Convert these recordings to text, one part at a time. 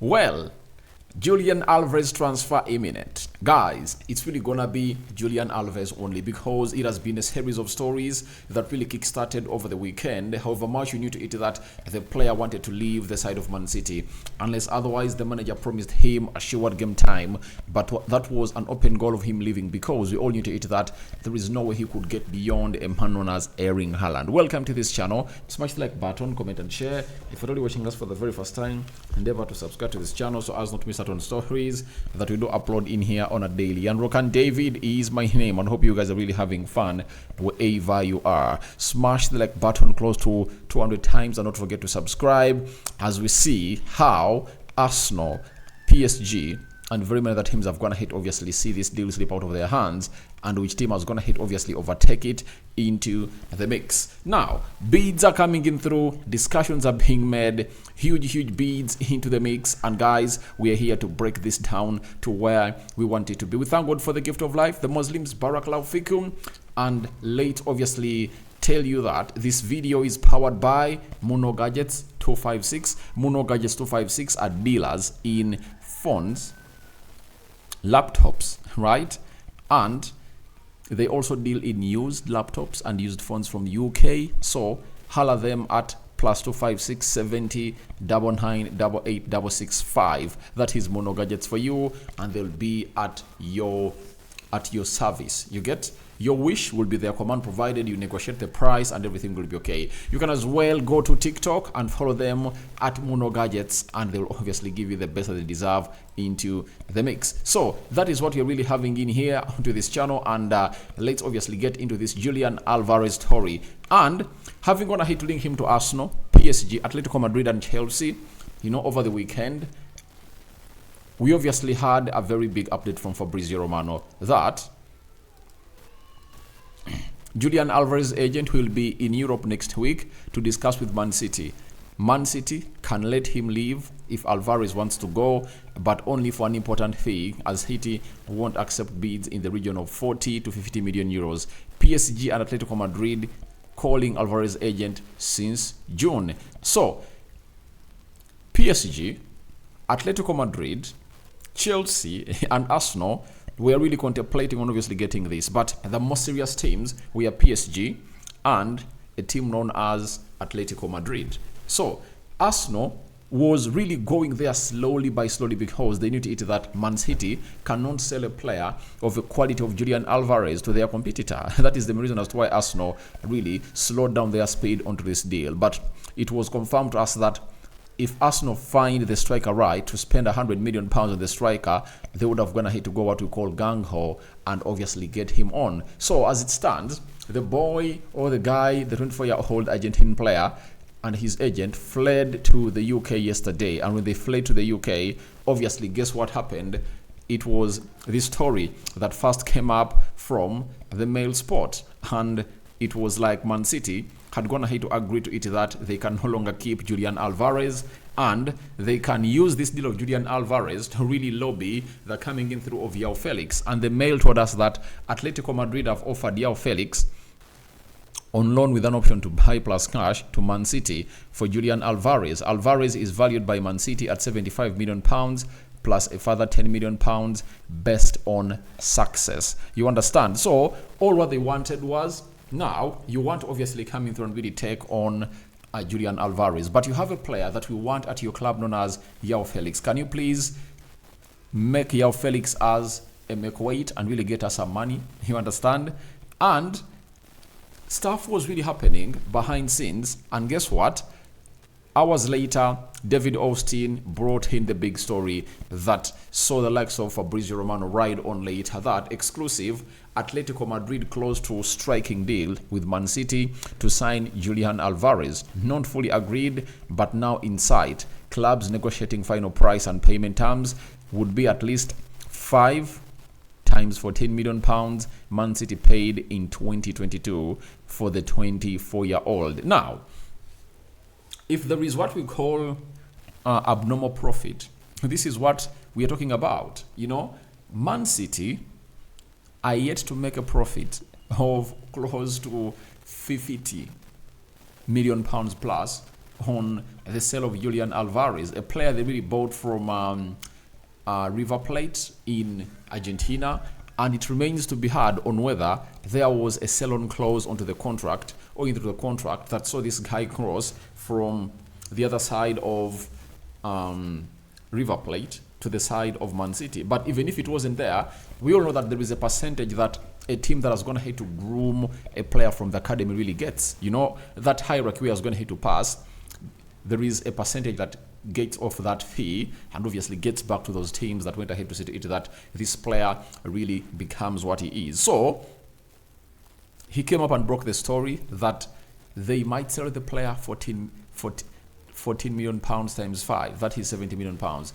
Well, Julian Alvarez transfer imminent. Guys, it's really gonna be Julian Alvarez only because it has been a series of stories that really kick-started over the weekend. However much you knew to it that the player wanted to leave the side of Man City unless otherwise the manager promised him assured game time, but that was an open goal of him leaving because we all knew to it that there is no way he could get beyond a man known as Erling Haaland. Welcome to this channel. Smash the like button, comment and share. If you're already watching us for the very first time, endeavor to subscribe to this channel so as not to miss out on stories that we do upload in here on a daily. And Rokani David is my name, and hope you guys are really having fun wherever you are. Smash the like button close to 200 times and not forget to subscribe as we see how Arsenal, PSG and very many other teams have gone ahead obviously see this deal slip out of their hands, and which team has gone ahead obviously overtake it into the mix. Now bids are coming in through, discussions are being made, huge bids into the mix, and guys, we are here to break this down to where we want it to be. We thank God for the gift of life, the Muslims, Barakallahu Fikum, and late obviously tell you that this video is powered by Muno Gadgets 256. Muno Gadgets 256 are dealers in phones, laptops, right? And they also deal in used laptops and used phones from UK. So holler them at +256 70 99 88 665. That is Mono Gadgets for you, and they'll be at your service. You get? Your wish will be their command provided you negotiate the price and everything will be okay. You can as well go to TikTok and follow them at Mono Gadgets, and they'll obviously give you the best that they deserve into the mix. So that is what you're really having in here onto this channel, and let's obviously get into this Julian Alvarez story. And having gone ahead to link him to Arsenal, PSG, Atletico Madrid and Chelsea, you know, over the weekend, we obviously had a very big update from Fabrizio Romano that Julian Alvarez's agent will be in Europe next week to discuss with Man City. Man City can let him leave if Alvarez wants to go, but only for an important fee, as City won't accept bids in the region of 40 to 50 million euros. PSG and Atletico Madrid calling Alvarez's agent since June. So, PSG, Atletico Madrid, Chelsea and Arsenal were really contemplating on obviously getting this, but the most serious teams were PSG and a team known as Atletico Madrid. So Arsenal was really going there slowly because they knew to it that Man City cannot sell a player of the quality of Julian Alvarez to their competitor. That is the reason as to why Arsenal really slowed down their speed onto this deal. But it was confirmed to us that if Arsenal find the striker right to spend £100 million on the striker, they would have gone ahead to go what we call gang-ho and obviously get him on. So as it stands, the boy or the guy, the 24-year-old Argentine player, and his agent fled to the UK yesterday. And when they fled to the UK, obviously, guess what happened? It was this story that first came up from the Mail Sport, and it was like Man City had gone ahead to agree to it that they can no longer keep Julian Alvarez, and they can use this deal of Julian Alvarez to really lobby the coming in through of João Felix. And the Mail told us that Atletico Madrid have offered João Felix on loan with an option to buy plus cash to Man City for Julian Alvarez. Alvarez is valued by Man City at £75 million plus a further £10 million based on success. You understand? So all what they wanted was, now you want to obviously come in through and really take on Julian Alvarez, but you have a player that we want at your club known as João Felix. Can you please make João Felix as a make weight and really get us some money? You understand? And stuff was really happening behind scenes, and guess what? Hours later, David Austin brought in the big story that saw the likes of Fabrizio Romano ride on later. That exclusive, Atletico Madrid close to striking deal with Man City to sign Julian Alvarez. Not fully agreed, but now in sight. Clubs negotiating final price and payment terms would be at least 5 times £14 million Man City paid in 2022 for the 24-year-old. Now, if there is what we call abnormal profit, this is what we are talking about. You know, Man City are yet to make a profit of close to £50 million plus on the sale of Julian Alvarez, a player they really bought from River Plate in Argentina, and it remains to be heard on whether there was a sell-on clause onto the contract or into the contract that saw this guy cross from the other side of River Plate to the side of Man City. But even if it wasn't there, we all know that there is a percentage that a team that has gone ahead to groom a player from the academy really gets. You know, that hierarchy we are going ahead to pass, there is a percentage that gets off that fee and obviously gets back to those teams that went ahead to see to it that this player really becomes what he is. So he came up and broke the story that they might sell the player 14 million pounds times 5, that is 70 million pounds,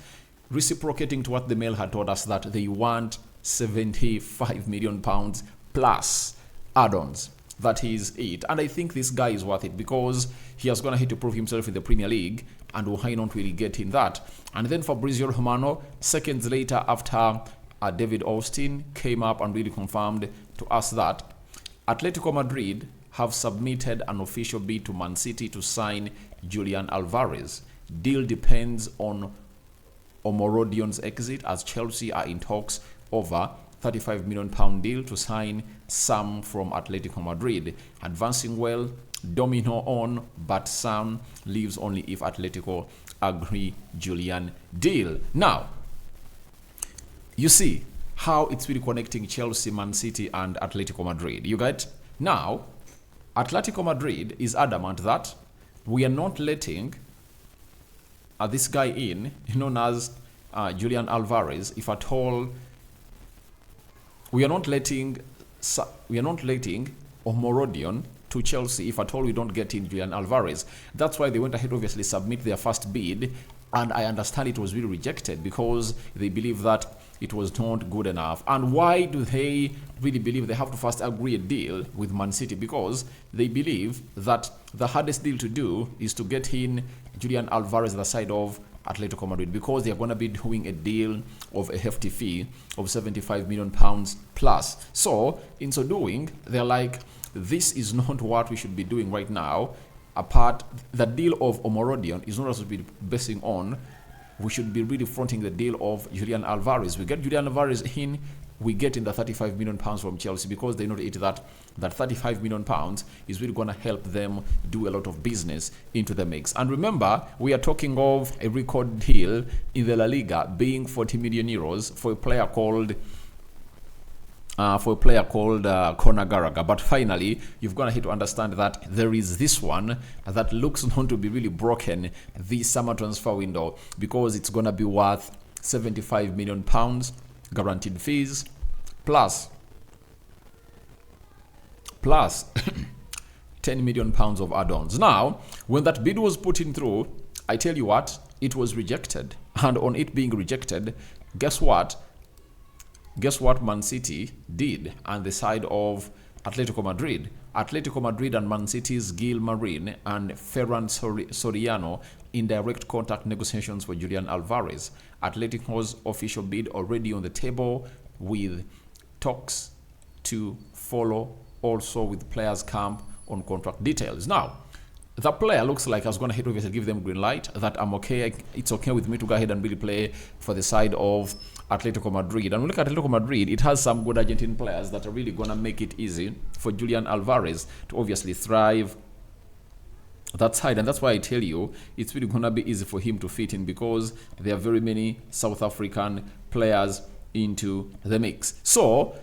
reciprocating to what the Mail had told us that they want 75 million pounds plus add-ons. That is it. And I think this guy is worth it because he has gone ahead to prove himself in the Premier League, and why not really get in that? And then Fabrizio Romano, seconds later after David Austin came up and really confirmed to us that Atletico Madrid have submitted an official bid to Man City to sign Julian Alvarez. Deal depends on Omorodion's exit, as Chelsea are in talks over £35 million deal to sign Sam from Atletico Madrid. Advancing well, domino on, but Sam leaves only if Atletico agree Julian deal. Now, you see how it's really connecting Chelsea, Man City, and Atletico Madrid. You get? Now, Atletico Madrid is adamant that we are not letting this guy in, known as Julian Alvarez, if at all. We are not letting Omorodion to Chelsea if at all we don't get in Julian Alvarez. That's why they went ahead, obviously, submit their first bid, and I understand it was really rejected because they believe that it was not good enough. And why do they really believe they have to first agree a deal with Man City? Because they believe that the hardest deal to do is to get in Julian Alvarez at the side of Atletico Madrid, because they are going to be doing a deal of a hefty fee of 75 million pounds plus. So in so doing, they're like, this is not what we should be doing right now. Apart, the deal of Omorodion is not supposed to be basing on, we should be really fronting the deal of Julian Alvarez. We get Julian Alvarez in, we get in the 35 million pounds from Chelsea, because they know that 35 million pounds is really going to help them do a lot of business into the mix. And remember, we are talking of a record deal in the La Liga being 40 million euros for a player called Conor Gallagher. But finally, you've got to understand that there is this one that looks not to be really broken this summer transfer window, because it's going to be worth 75 million pounds guaranteed fees plus 10 million pounds of add-ons. Now, when that bid was put in through, I tell you what, it was rejected. And on it being rejected, guess what? Guess what Man City did on the side of Atletico Madrid? Atletico Madrid and Man City's Gil Marin and Ferran Soriano in direct contact negotiations for Julian Alvarez. Atletico's official bid already on the table, with talks to follow also with players' camp on contract details. Now, the player looks like I was going to obviously give them green light that I'm okay. It's okay with me to go ahead and really play for the side of Atletico Madrid. And when we look at Atletico Madrid, it has some good Argentine players that are really going to make it easy for Julian Alvarez to obviously thrive that side. And that's why I tell you, it's really going to be easy for him to fit in, because there are very many South African players into the mix. So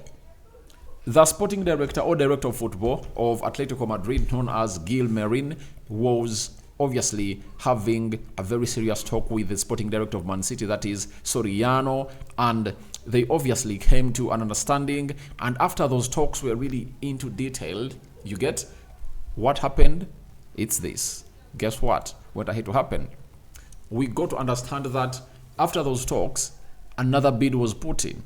the sporting director or director of football of Atletico Madrid, known as Gil Marin, was obviously having a very serious talk with the sporting director of Man City, that is Soriano, and they obviously came to an understanding. And after those talks were really into detail, you get what happened? It's this. Guess what ahead to happen? We got to understand that after those talks, another bid was put in.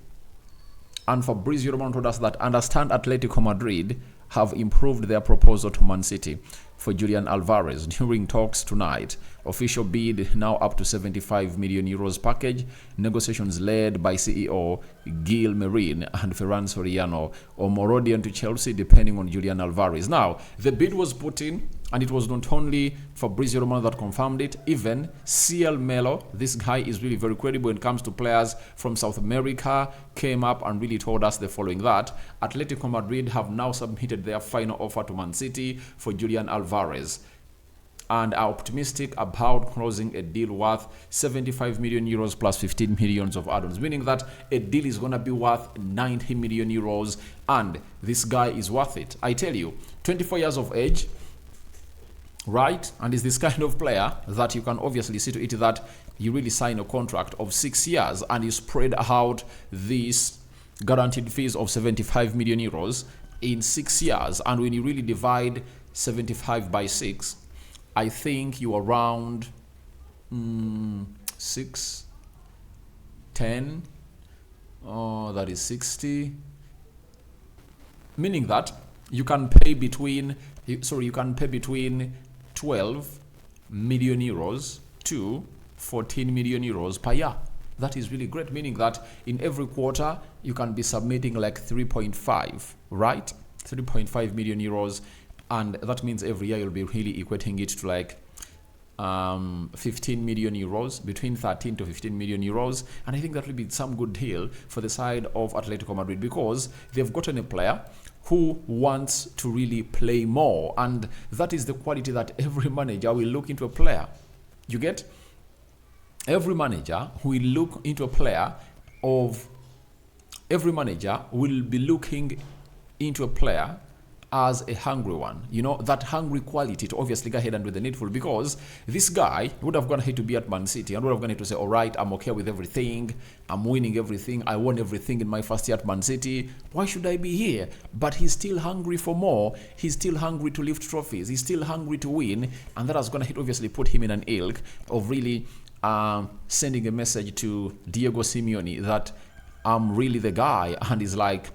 And Fabrizio Romano told us that understand Atletico Madrid have improved their proposal to Man City. for Julian Alvarez during talks tonight. Official bid now up to 75 million euros package. Negotiations led by CEO Gil Marin and Ferran Soriano or Morodion to Chelsea, depending on Julian Alvarez. Now, the bid was put in, and it was not only Fabrizio Romano that confirmed it, even CL Melo, this guy is really very credible when it comes to players from South America, came up and really told us the following: that Atletico Madrid have now submitted their final offer to Man City for Julian Alvarez and are optimistic about closing a deal worth 75 million euros plus 15 millions of add-ons, meaning that a deal is going to be worth 90 million euros, and this guy is worth it. I tell you, 24 years of age, right? And is this kind of player that you can obviously see to it that you really sign a contract of 6 years and you spread out these guaranteed fees of 75 million euros in 6 years. And when you really divide 75 by 6, I think you are around 6, 10, that is 60. Meaning that you can pay between 12 million euros to 14 million euros per year. That is really great, meaning that in every quarter you can be submitting like 3.5, right? 3.5 million euros, and that means every year you'll be really equating it to like 15 million euros, between 13 to 15 million euros. And I think that will be some good deal for the side of Atletico Madrid, because they've gotten a player who wants to really play more, and that is the quality that every manager will look into a player. You get? Every manager will look into a player every manager will be looking into a player as a hungry one, you know, that hungry quality to obviously go ahead and do the needful, because this guy would have gone ahead to be at Man City and would have gone ahead to say, all right, I'm okay with everything, I'm winning everything, I won everything in my first year at Man City, why should I be here? But he's still hungry for more, he's still hungry to lift trophies, he's still hungry to win, and that has gone ahead obviously put him in an ilk of really sending a message to Diego Simeone that I'm really the guy, and he's like,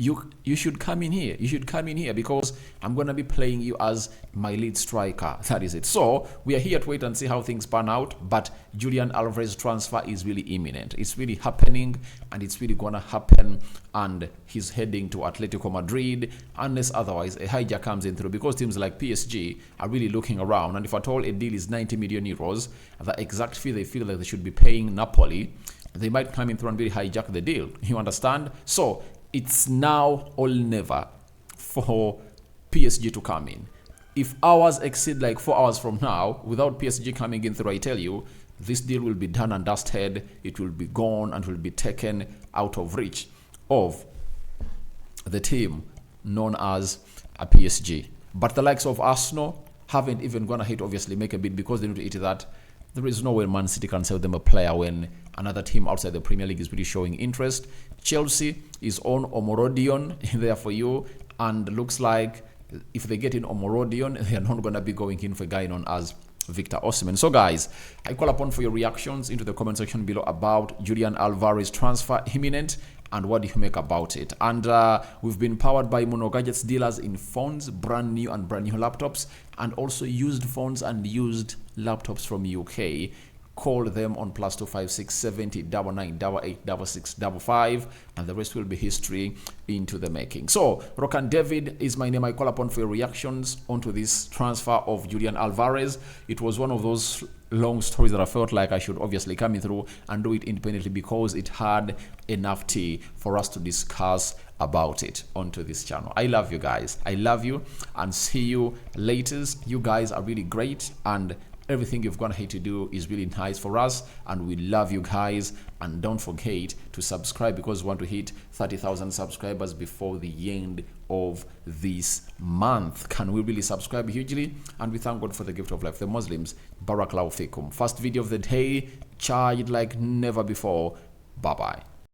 you should come in here. You should come in here because I'm going to be playing you as my lead striker. That is it. So we are here to wait and see how things pan out. But Julian Alvarez transfer is really imminent. It's really happening, and it's really going to happen. And he's heading to Atletico Madrid unless otherwise a hijack comes in through, because teams like PSG are really looking around. And if at all a deal is 90 million euros, the exact fee they feel like they should be paying Napoli, they might come in through and really hijack the deal. You understand? So it's now or never for PSG to come in. If hours exceed like 4 hours from now, without PSG coming in through, I tell you, this deal will be done and dusted. It will be gone and will be taken out of reach of the team known as a PSG. But the likes of Arsenal haven't even gone ahead to obviously make a bid, because they need to eat that. There is no way Man City can sell them a player when another team outside the Premier League is really showing interest. Chelsea is on Omorodion there for you, and looks like if they get in Omorodion, they are not going to be going in for a guy known as Victor Osimhen. So guys, I call upon for your reactions into the comment section below about Julian Alvarez transfer imminent, and what do you make about it? And we've been powered by Mono Gadgets dealers in phones, brand new and brand new laptops, and also used phones and used laptops from UK. Call them on +256 70 99 88 66 55, and the rest will be history into the making. So Rokani David is my name. I call upon for your reactions onto this transfer of Julian Alvarez. It was one of those long stories that I felt like I should obviously come in through and do it independently, because it had enough tea for us to discuss about it onto this channel. I love you guys. I love you, and see you later. You guys are really great, and everything you've gone ahead to do is really nice for us, and we love you guys. And don't forget to subscribe, because we want to hit 30,000 subscribers before the end of this month. Can we really subscribe hugely? And we thank God for the gift of life. The Muslims, Barakallahu Fikum. First video of the day, charged like never before. Bye bye.